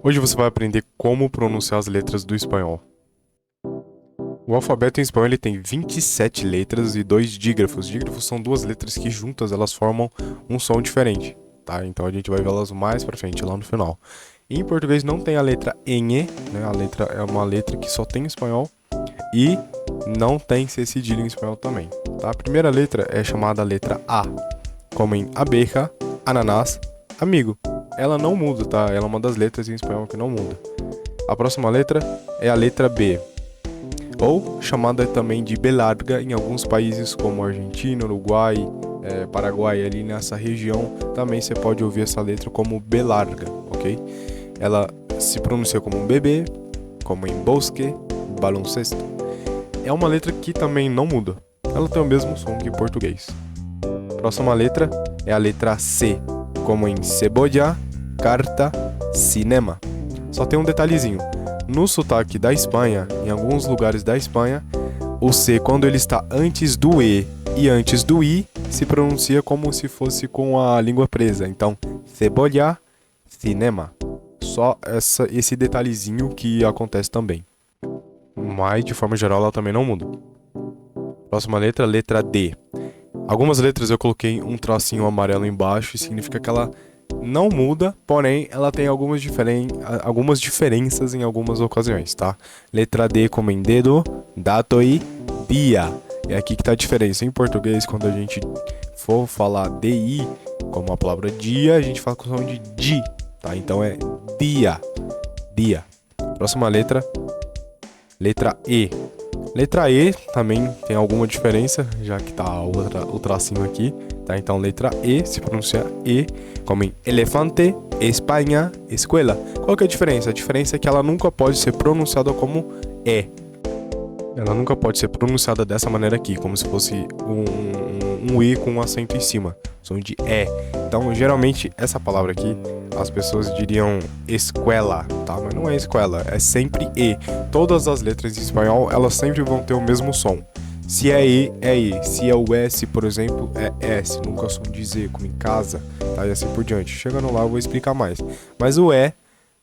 Hoje você vai aprender como pronunciar as letras do espanhol. O alfabeto em espanhol ele tem 27 letras e 2 dígrafos. Dígrafos são duas letras que juntas elas formam um som diferente, tá? Então a gente vai vê-las mais pra frente, lá no final. Em português não tem a letra ñ, né? A letra é uma letra que só tem em espanhol e não tem C cedilha em espanhol também, tá? A primeira letra é chamada letra A, como em abeja, ananás, amigo. Ela não muda, tá? Ela é uma das letras em espanhol que não muda. A próxima letra é a letra B, ou chamada também de B larga em alguns países como Argentina, Uruguai, Paraguai, ali nessa região também você pode ouvir essa letra como B larga, ok? Ela se pronuncia como um bebê, como em bosque, baloncesto. É uma letra que também não muda, ela tem o mesmo som que em português. Próxima letra é a letra C, como em cebolla, carta, cinema. Só tem um detalhezinho. No sotaque da Espanha, em alguns lugares da Espanha, o C, quando ele está antes do E e antes do I, se pronuncia como se fosse com a língua presa. Então, cebolla, cinema. Só esse detalhezinho que acontece também. Mas, de forma geral, ela também não muda. Próxima letra, letra D. Algumas letras eu coloquei um tracinho amarelo embaixo e significa que ela não muda, porém ela tem algumas diferenças em algumas ocasiões, tá? Letra D como em dedo, dato e dia. É aqui que tá a diferença. Em português, quando a gente for falar DI, como a palavra dia, a gente fala com o som de di, tá? Então é dia, dia. Próxima letra, letra E. Letra E também tem alguma diferença, já que tá o tracinho aqui, tá? Então letra E se pronuncia E, como em elefante, Espanha, escuela. Qual que é a diferença? A diferença é que ela nunca pode ser pronunciada como E. Ela nunca pode ser pronunciada dessa maneira aqui, como se fosse um E com um acento em cima, som de E. Então, geralmente, essa palavra aqui, as pessoas diriam escuela, tá? Mas não é escuela, é sempre E. Todas as letras em espanhol, elas sempre vão ter o mesmo som. Se é E, é E. Se é o S, por exemplo, é S. Nunca som de Z, como em casa, tá? E assim por diante. Chegando lá, eu vou explicar mais. Mas o E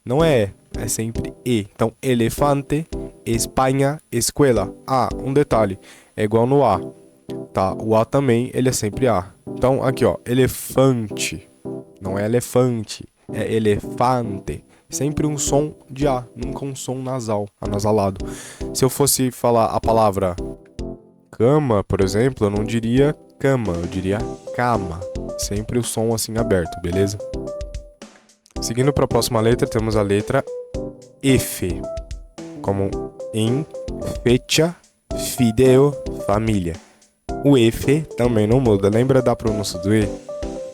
não é E, é sempre E. Então, elefante, Espanha, escuela. Ah, um detalhe, é igual no A, tá? O A também, ele é sempre A. Então, aqui, ó, elefante. Não é elefante, é elefante. Sempre um som de A, nunca um som nasal, anasalado. Se eu fosse falar a palavra cama, por exemplo, eu não diria cama, eu diria cama. Sempre o som assim aberto, beleza? Seguindo para a próxima letra, temos a letra F, como em fecha, fideo, família. O F também não muda. Lembra da pronúncia do E?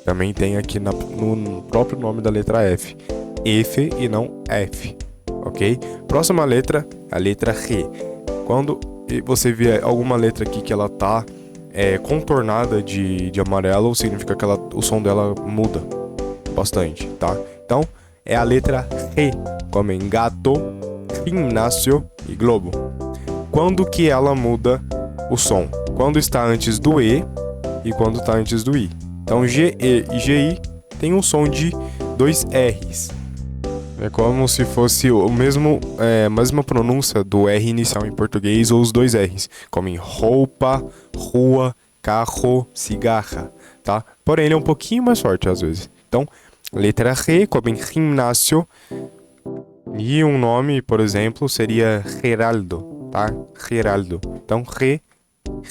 Também tem aqui no próprio nome da letra F. F e não F, ok? Próxima letra, a letra G. Quando você vê alguma letra aqui que ela tá contornada de amarelo, significa que o som dela muda bastante, tá? Então, é a letra G, como em gato, gimnásio e globo. Quando que ela muda o som? Quando está antes do E e quando está antes do I. Então, GE e GI tem um som de 2 R's. É como se fosse a mesma pronúncia do R inicial em português ou os 2 R's, como em roupa, rua, carro, cigarra, tá? Porém, ele é um pouquinho mais forte às vezes. Então, letra G, como em gimnásio. E um nome, por exemplo, seria Geraldo, tá? Geraldo. Então, G,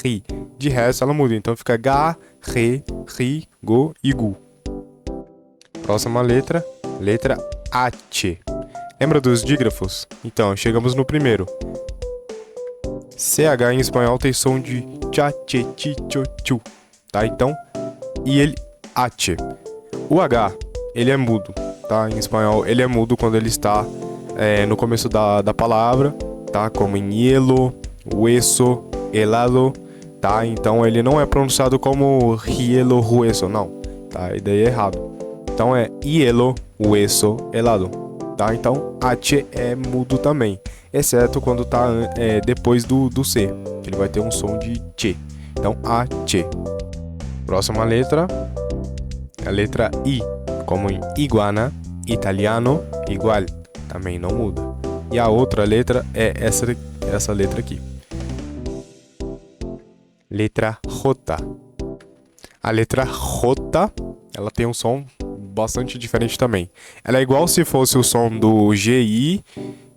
Ri. De resto, ela muda. Então, fica Ga, Re, Ri, Go e Gu. Próxima letra, letra H. Lembra dos dígrafos? Então, chegamos no primeiro. CH em espanhol tem som de cha, che, chi, cho, chu, tá? Então, e ele H. O H, ele é mudo, tá? Em espanhol, ele é mudo quando ele está no começo da palavra, tá? Como em hielo, hueso, helado, tá? Então, ele não é pronunciado como hielo, hueso, não, tá? E daí é errado. Então, é hielo, hueso, helado, tá? Então, H é mudo também, exceto quando tá depois do C, que ele vai ter um som de che. Então, H. Próxima letra, a letra I, como em iguana, italiano, igual. também não muda. E a outra letra é essa letra aqui. Letra J. A letra J, ela tem um som bastante diferente também. Ela é igual se fosse o som do GI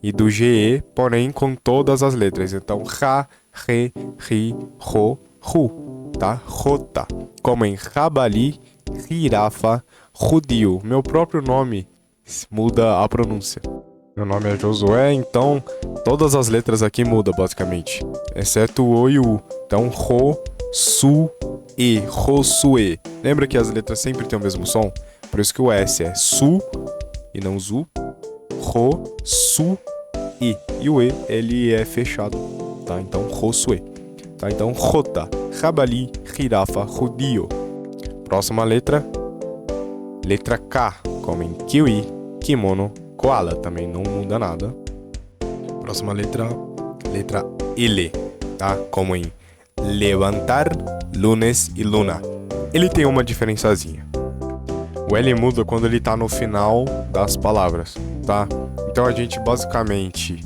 e do GE, porém com todas as letras. Então, Ra, Re, Ri, Ro, Ru, tá? J. Como em Rabali, Girafa, Rudio. Meu próprio nome muda a pronúncia. Meu nome é Josué, então todas as letras aqui mudam basicamente, exceto o O e o U. Então, Ro, Su, E, Rosue. Lembra que as letras sempre têm o mesmo som? Por isso que o S é Su e não Zu. Ro, Su, I. E o E, ele é fechado, tá? Então, Rosue. Tá? Então, Rota, Rabali, Girafa, Rudio. Próxima letra. Letra K, como em Kiwi, Kimono, Koala. Também não muda nada. Próxima letra. Letra L, tá? Como em levantar, lunes e luna. Ele tem uma diferençazinha. O L muda quando ele tá no final das palavras, tá? Então a gente basicamente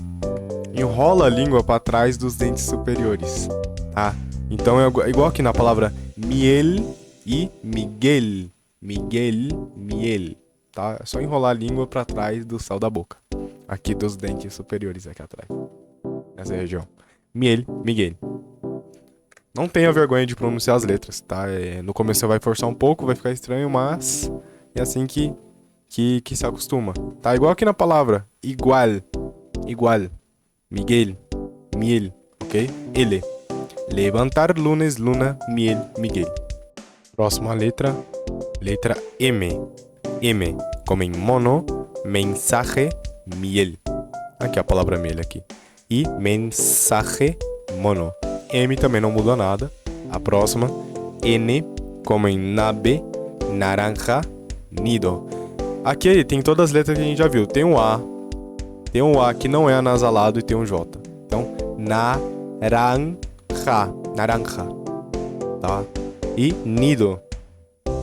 enrola a língua para trás dos dentes superiores, tá? Então é igual aqui na palavra miel e Miguel. Miguel, miel, tá? É só enrolar a língua para trás do céu da boca. Aqui dos dentes superiores aqui atrás. Nessa região. Miel, Miguel. Não tenha vergonha de pronunciar as letras, tá? No começo você vai forçar um pouco, vai ficar estranho, mas é assim que se acostuma. Tá? Igual aqui na palavra. Igual. Igual. Miguel. Miel. Ok? Ele. Levantar, lunes, luna, miel, Miguel. Próxima letra. Letra M. M. Como em mono, mensaje, miel. Aqui a palavra miel aqui. E mensaje, mono. M também não muda nada. A próxima, N, como em nave, naranja, nido. Aqui tem todas as letras que a gente já viu. Tem um A que não é anasalado e tem um J. Então, naranja, naranja, tá? E nido.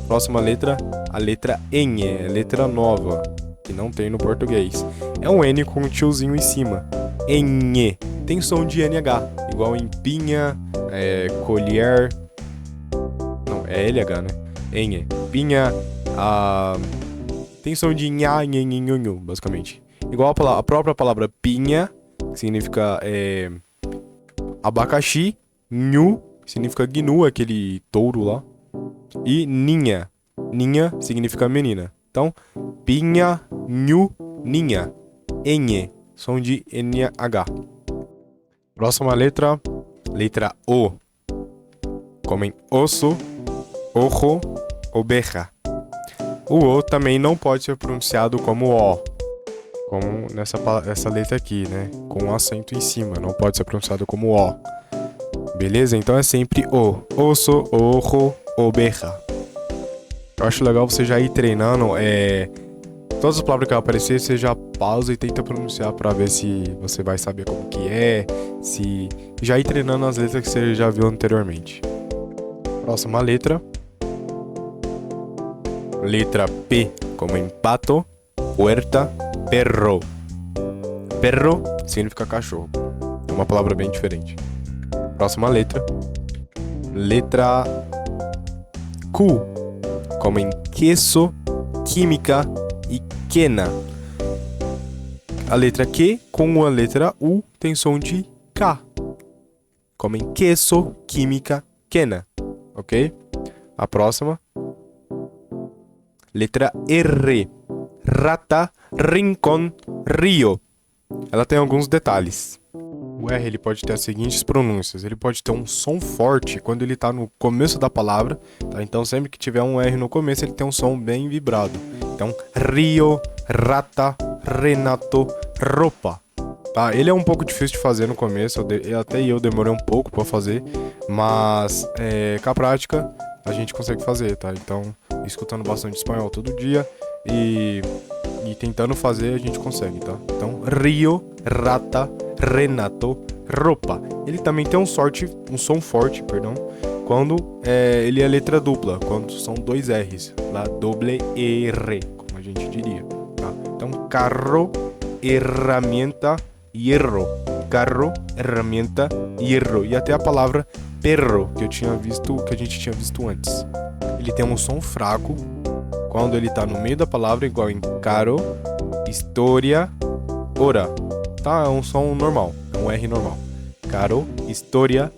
Próxima letra, a letra N, letra nova, que não tem no português. É um N com um tiozinho em cima. N. Tem som de NH, igual em pinha, colher. Não, é LH, né? Enhe. Pinha, tem som de nha, nhenhenhonho, basicamente. Igual a própria palavra pinha, que significa abacaxi, nhu, que significa gnu, aquele touro lá. E ninha. Ninha significa menina. Então, pinha, nhu, ninha. Enhe. Som de NH. Próxima letra. Letra O. Como em osso, ojo, oveja. O O também não pode ser pronunciado como O. Como essa letra aqui, né? Com um acento em cima. Não pode ser pronunciado como O. Beleza? Então é sempre O. Osso, ojo, oveja. Eu acho legal você já ir treinando. Todas as palavras que vão aparecer, você já pausa e tenta pronunciar pra ver se você vai saber como que é. Se já ir treinando as letras que você já viu anteriormente. Próxima letra. Letra P, como em pato, puerta, perro. Perro significa cachorro. É uma palavra bem diferente. Próxima letra. Letra Q, como em queso, química e quena. A letra Q com a letra U tem som de K, como em queso, química, quena. Ok? A próxima. Letra R. Rata, rincón, rio. Ela tem alguns detalhes. O R ele pode ter as seguintes pronúncias. Ele pode ter um som forte quando ele está no começo da palavra. Tá? Então sempre que tiver um R no começo, ele tem um som bem vibrado. Então, rio, rata, renato, roupa. Tá? Ele é um pouco difícil de fazer no começo. Até eu demorei um pouco para fazer. Mas com a prática a gente consegue fazer, tá? Então, escutando bastante espanhol todo dia e tentando fazer, a gente consegue, tá? Então, rio, rata, renato, roupa. Ele também tem um som forte, quando ele é letra dupla, quando são dois R's, lá doble R, como a gente diria, tá? Então, carro, herramienta, hierro. Carro, herramienta, hierro. E até a palavra perro, que a gente tinha visto antes. Ele tem um som fraco quando ele tá no meio da palavra, igual em caro, história, ora. Tá? É um som normal, é um R normal. Caro, história,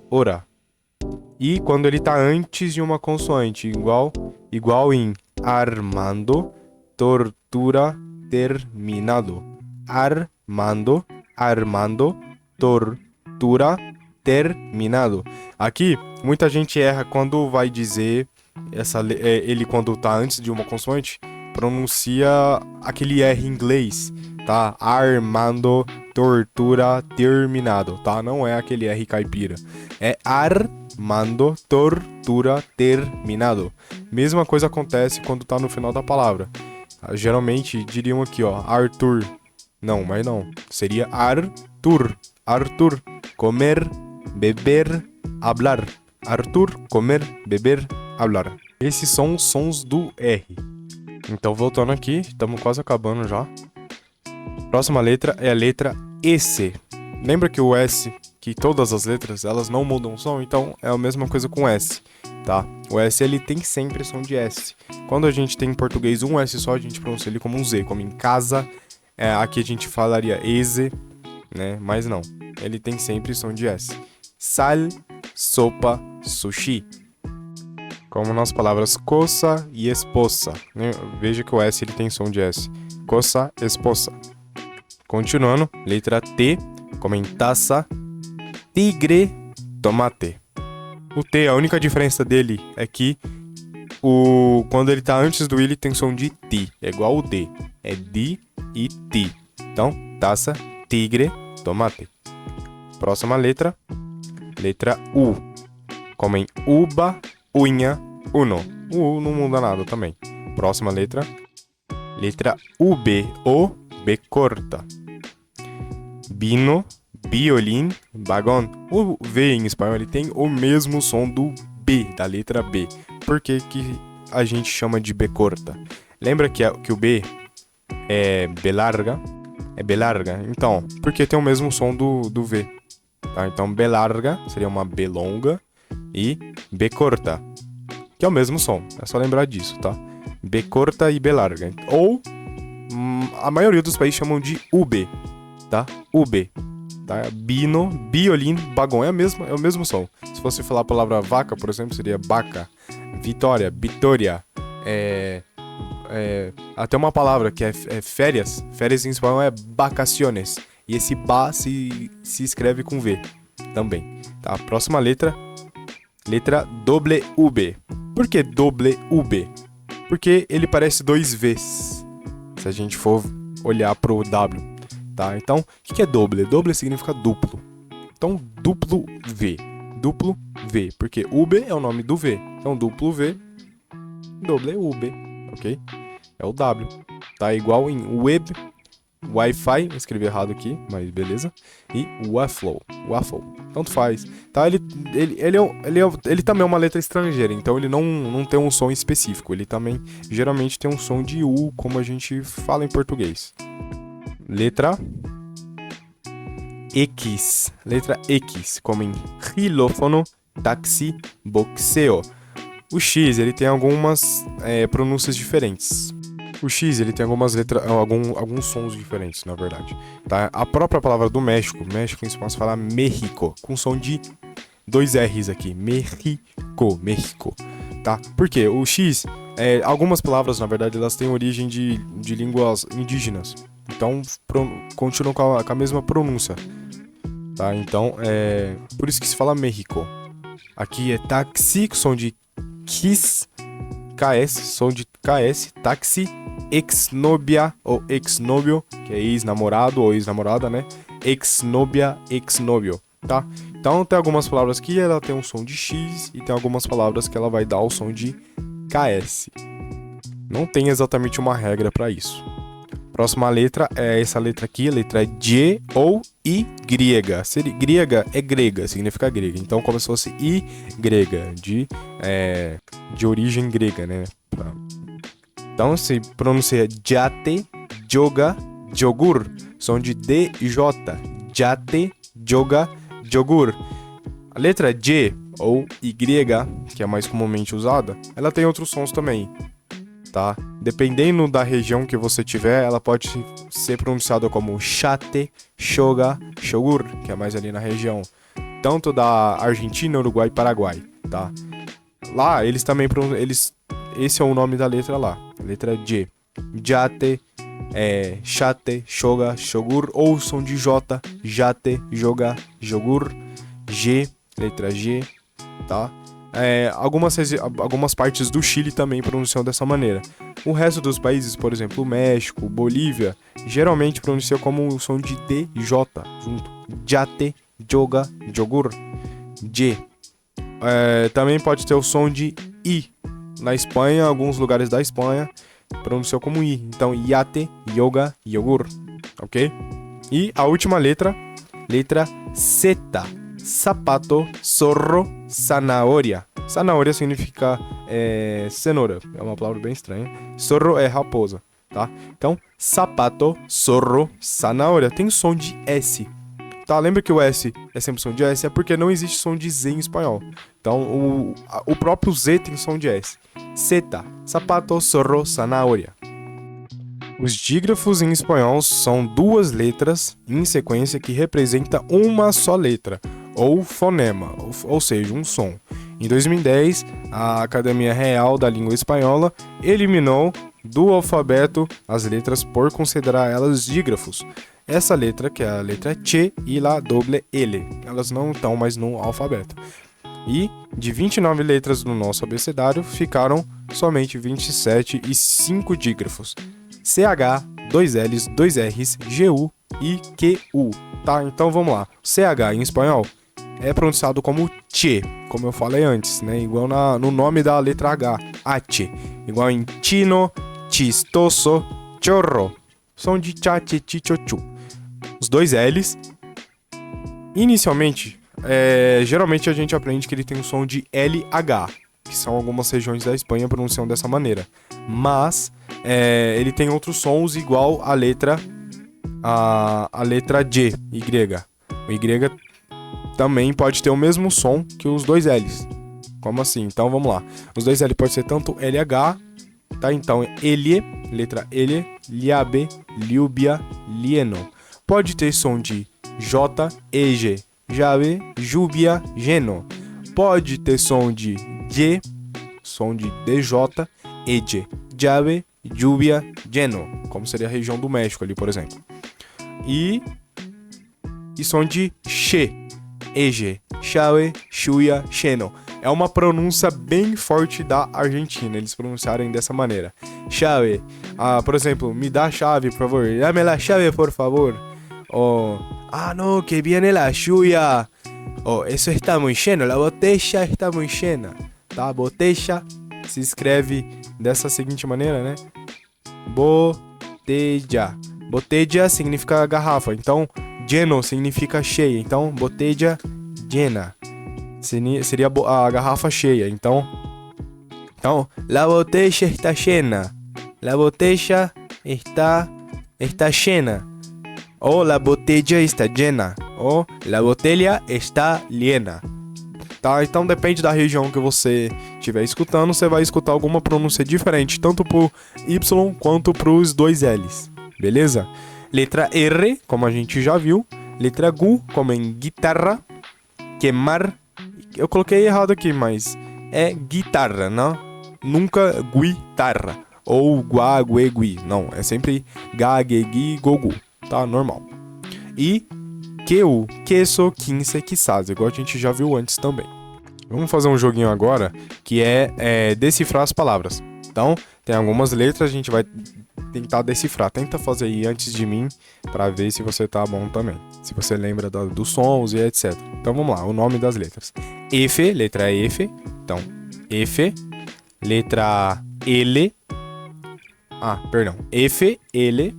ora. E quando ele tá antes de uma consoante, igual em Armando, tortura, terminado. Armando, tortura, terminado. Aqui, muita gente erra quando vai dizer ele quando tá antes de uma consoante, pronuncia aquele R em inglês, tá? Armando, tortura, terminado, tá? Não é aquele R caipira. É Armando, tortura, terminado. Mesma coisa acontece quando tá no final da palavra. Geralmente diriam aqui, ó, Arthur. Não, mas não. Seria Arthur. Arthur. Comer, beber, hablar. Arthur, comer, beber, hablar. Esses são os sons do R. Então, voltando aqui, estamos quase acabando já. Próxima letra é a letra S. Lembra que o S, que todas as letras, elas não mudam o som? Então, é a mesma coisa com S, tá? O S, ele tem sempre som de S. Quando a gente tem em português um S só, a gente pronuncia ele como um Z, como em casa. Aqui a gente falaria ese, né? Mas não, ele tem sempre som de S. Sal, sopa, sushi. Como nas palavras cosa e esposa, né? Veja que o S ele tem som de S. Cosa, esposa. Continuando, letra T, como em taça, tigre, tomate. O T, a única diferença dele é que quando ele tá antes do I, ele tem som de T. É igual o D. É di e ti. Então, taça, tigre, tomate. Próxima letra. Letra U. Como em uva, unha, uno. O U não muda nada também. Próxima letra. Letra UB. O, B corta. Bino, violin, vagão. O V em espanhol ele tem o mesmo som do B, da letra B. Por que a gente chama de B corta? Lembra que o B é B larga? É B larga? Então, porque tem o mesmo som do V. Tá? Então, B larga seria uma B longa e B corta, que é o mesmo som. É só lembrar disso, tá? B corta e B larga. Ou, a maioria dos países chamam de UB, tá? UB. Tá? Bino, violin, bagão. É o mesmo som. Se fosse falar a palavra vaca, por exemplo, seria baca. Vitória, vitória. Até uma palavra que é férias. Férias em espanhol é vacaciones. E esse ba se escreve com V também. Tá? Próxima letra. Letra W. Por que W? Porque ele parece dois Vs. Se a gente for olhar pro W. Tá? Então, o que é doble? Doble significa duplo. Então, duplo V. Duplo V. Porque UB é o nome do V. Então, duplo V. Doble UB. Ok? É o W. Tá igual em web, Wi-Fi. Eu escrevi errado aqui, mas beleza. E waffle. Tanto faz. Tá? Ele também é uma letra estrangeira. Então, ele não tem um som específico. Ele também, geralmente, tem um som de U, como a gente fala em português. Letra X. Letra X, como em xilófono, táxi, boxeo. O X, ele tem algumas pronúncias diferentes. O X, ele tem algumas letras, alguns sons diferentes, na verdade. Tá? A própria palavra do México em espanhol se fala México, com som de dois R's aqui. México. Tá? Por quê? O X, algumas palavras, na verdade, elas têm origem de línguas indígenas. Então, continuam com a mesma pronúncia. Tá? Então, por isso que se fala México. Aqui é táxi, som de KISS, KS, som de KS, táxi, ex-novia ou ex-novio, que é ex-namorado ou ex-namorada, né? Ex-novia, ex-novio, tá? Então, tem algumas palavras que ela tem um som de X e tem algumas palavras que ela vai dar o som de KS. Não tem exatamente uma regra para isso. Próxima letra é essa letra aqui, letra G ou I grega. Grega é grega, significa grega. Então, como se fosse I grega, de origem grega, né? Então, se pronuncia jate, joga, jogur. Som de DJ. Jate, joga, jogur. A letra J ou Y, que é mais comumente usada, ela tem outros sons também, tá? Dependendo da região que você tiver, ela pode ser pronunciada como chate, shoga, shogur, que é mais ali na região tanto da Argentina, Uruguai e Paraguai, tá? Lá, eles também esse é o nome da letra lá, letra J. Jate, chate, shoga, shogur, ou som de J, jate, joga, jogur, G, letra G, tá? Algumas partes do Chile também pronunciam dessa maneira. O resto dos países, por exemplo, o México, Bolívia, geralmente pronuncia como o som de DJ junto. Jate, joga, jogur, J. Também pode ter o som de I. Na Espanha, alguns lugares da Espanha pronunciam como I. Então, iate, yoga, yogur, ok? E a última letra Z. Sapato, zorro, zanahoria. Zanahoria significa cenoura. É uma palavra bem estranha. Zorro é raposa, tá? Então, sapato, zorro, zanahoria. Tem som de S. Tá? Lembra que o S é sempre som de S? É porque não existe som de Z em espanhol. Então, o próprio Z tem som de S. Z. Sapato, zorro, zanahoria. Os dígrafos em espanhol são duas letras em sequência que representam uma só letra, ou fonema, ou seja, um som. Em 2010, a Academia Real da Língua Espanhola eliminou do alfabeto as letras por considerar elas dígrafos. Essa letra, que é a letra Ch e a doble L, elas não estão mais no alfabeto. E de 29 letras no nosso abecedário, ficaram somente 27 e 5 dígrafos. CH, 2 L's, 2 R's, GU e QU. Tá, então vamos lá. CH em espanhol é pronunciado como che, como eu falei antes, né? Igual no nome da letra H, H. Igual em chino, chistoso, chorro. Som de cha, che, chi, cho, chu. Os 2 L's, inicialmente, geralmente a gente aprende que ele tem um som de LH, que são algumas regiões da Espanha pronunciam dessa maneira. Mas ele tem outros sons igual a letra J, Y. O Y também pode ter o mesmo som que os 2 L's. Como assim? Então vamos lá. Os 2 L pode ser tanto LH, tá? Então L, letra L, liabe, liubia, lieno. Pode ter som de J, EG, jave, júbia, geno. Pode ter som de J, som de DJ, EG, jave, lluvia, geno, como seria a região do México ali, por exemplo. E som de She, EG, chave, chuia, xeno. É uma pronúncia bem forte da Argentina, eles pronunciarem dessa maneira. Chave, por exemplo, me dá a chave, por favor. Dame la chave, por favor. No, que viene la lluvia. Eso está muy lleno, la botella está muy llena. Tá? Botella se escreve dessa seguinte maneira, né? Botella. Botella significa garrafa, então lleno significa cheia. Então, botella llena seria a garrafa cheia. Então, la botella está llena. La botella está llena. Ou la botella está llena. Ou la botella está llena. Tá? Então depende da região que você estiver escutando, você vai escutar alguma pronúncia diferente, tanto pro Y quanto pros 2 L's. Beleza? Letra R, como a gente já viu. Letra GU, como em guitarra. Queimar. Eu coloquei errado aqui, mas é guitarra, não? Nunca guitarra. Ou gua, gue, gui. Não, é sempre ga, ge, gi, gogu. Tá? Normal. E QU, queso, quince, quizás, igual a gente já viu antes também. Vamos fazer um joguinho agora, que é decifrar as palavras. Então, tem algumas letras, a gente vai tentar decifrar. Tenta fazer aí antes de mim, pra ver se você tá bom também. Se você lembra dos sons e etc. Então, vamos lá, o nome das letras. F, letra F. Então, F. Letra L. F, L.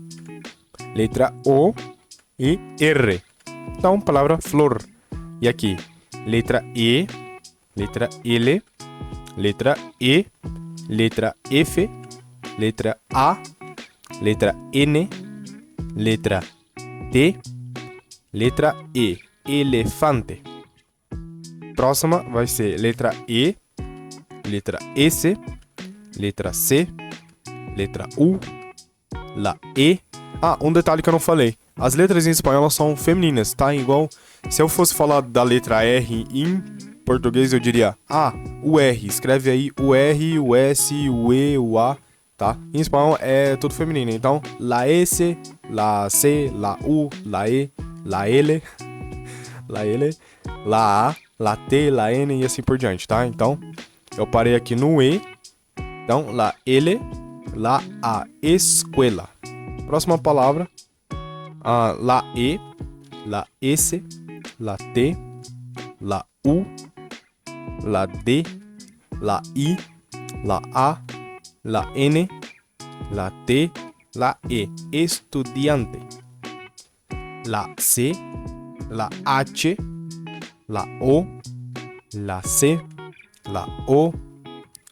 Letra O e R. Então, palavra flor. E aqui, letra E, letra L, letra E, letra F, letra A, letra N, letra T, letra E, elefante. Próxima vai ser letra E, letra S, letra C, letra U, la E. Ah, um detalhe que eu não falei. As letras em espanhol são femininas, tá? Igual, se eu fosse falar da letra R em português, eu diria o R. Escreve aí o R, o S, o E, o A, tá? Em espanhol é tudo feminino. Então, la S, la C, la U, la E, la L, la L, la A, la T, la N e assim por diante, tá? Então, eu parei aqui no E. Então, la L, la A, escuela. Próxima palavra, la E, la S, la T, la U, la D, la I, la A, la N, la T, la E, estudiante. La C, la H, la O, la C, la O,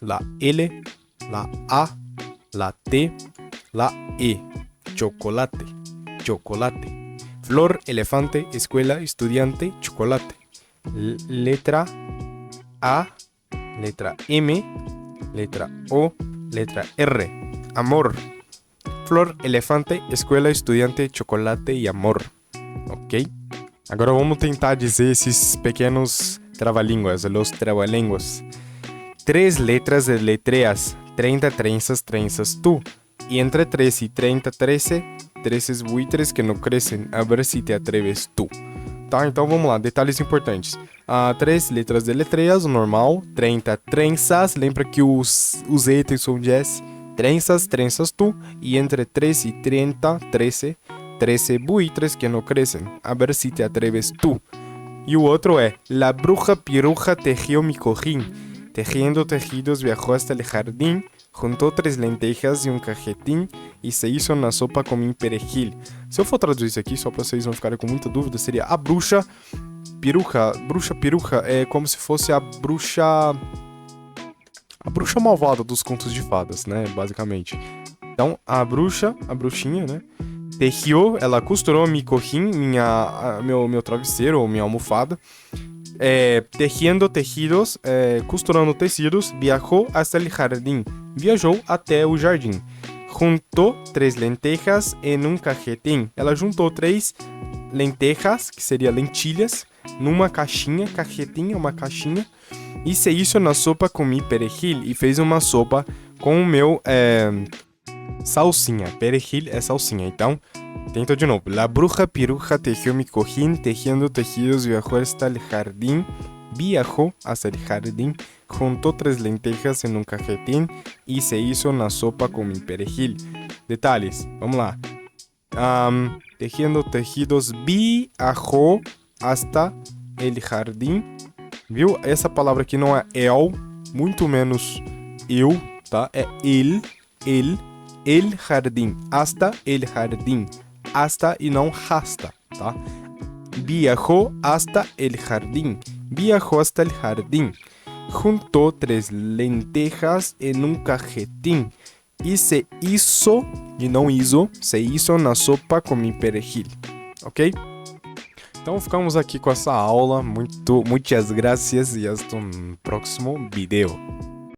la L, la A, la T, la E. Chocolate, chocolate. Flor, elefante, escuela, estudiante, chocolate. Letra A, letra M, letra O, letra R. Amor. Flor, elefante, escuela, estudiante, chocolate e amor. Ok? Agora vamos tentar dizer esses pequenos trava-línguas, los trava-línguas. 3 letras de letreas, 30 trenzas, trenzas tú. Y entre 3 y 30, 13 buitres que não crescem. A ver se te atreves tu. Tá, então vamos lá, detalhes importantes. 3 letras de letreas, o normal. 30 trenzas, lembra que os E tem som de S. Trenzas, trenzas tu. E entre 3 e 30, 13 buitres que não crescem. A ver se te atreves tu. E o outro é: La bruja piruja tejió mi cojín. Tejiendo tejidos viajó hasta el jardín. Juntó 3 lentejas e um cajetim e se hizo na sopa com mi perejil. Se eu for traduzir isso aqui, só para vocês não ficarem com muita dúvida, seria a bruxa peruja. Bruxa peruja é como se fosse a bruxa malvada dos contos de fadas, né? Basicamente. Então, a bruxinha, né? Tejió, ela costurou mi cojín, meu travesseiro ou minha almofada. Tejiendo tejidos, costurando tecidos, viajou hasta el jardín. Viajou até o jardim. Juntou 3 lentejas em um cajetim. Ela juntou 3 lentejas, que seria lentilhas, numa caixinha. Cajetim é uma caixinha. E se hizo na sopa com mi perejil. E fez uma sopa com o meu salsinha. Perejil é salsinha. Então, tento de novo. La bruja piruja tejió mi cojín, tejiendo tejidos viajó hasta el jardín. Viajó hasta el jardín, juntó 3 lentejas en un cajetín y se hizo una sopa con mi perejil. Detalles, vamos lá. Tejiendo tejidos, viajó hasta el jardín. Viu? Essa palavra aqui não é el, muito menos eu, tá? É el jardín. Hasta el jardín. Hasta e não hasta, tá? Viajó hasta el jardín. Viajó hasta el jardín. Juntó 3 lentejas en un cajetín. Y se hizo, e não hizo, se hizo na sopa com mi perejil. Ok? Então ficamos aqui com essa aula. Muitas gracias e hasta um próximo vídeo.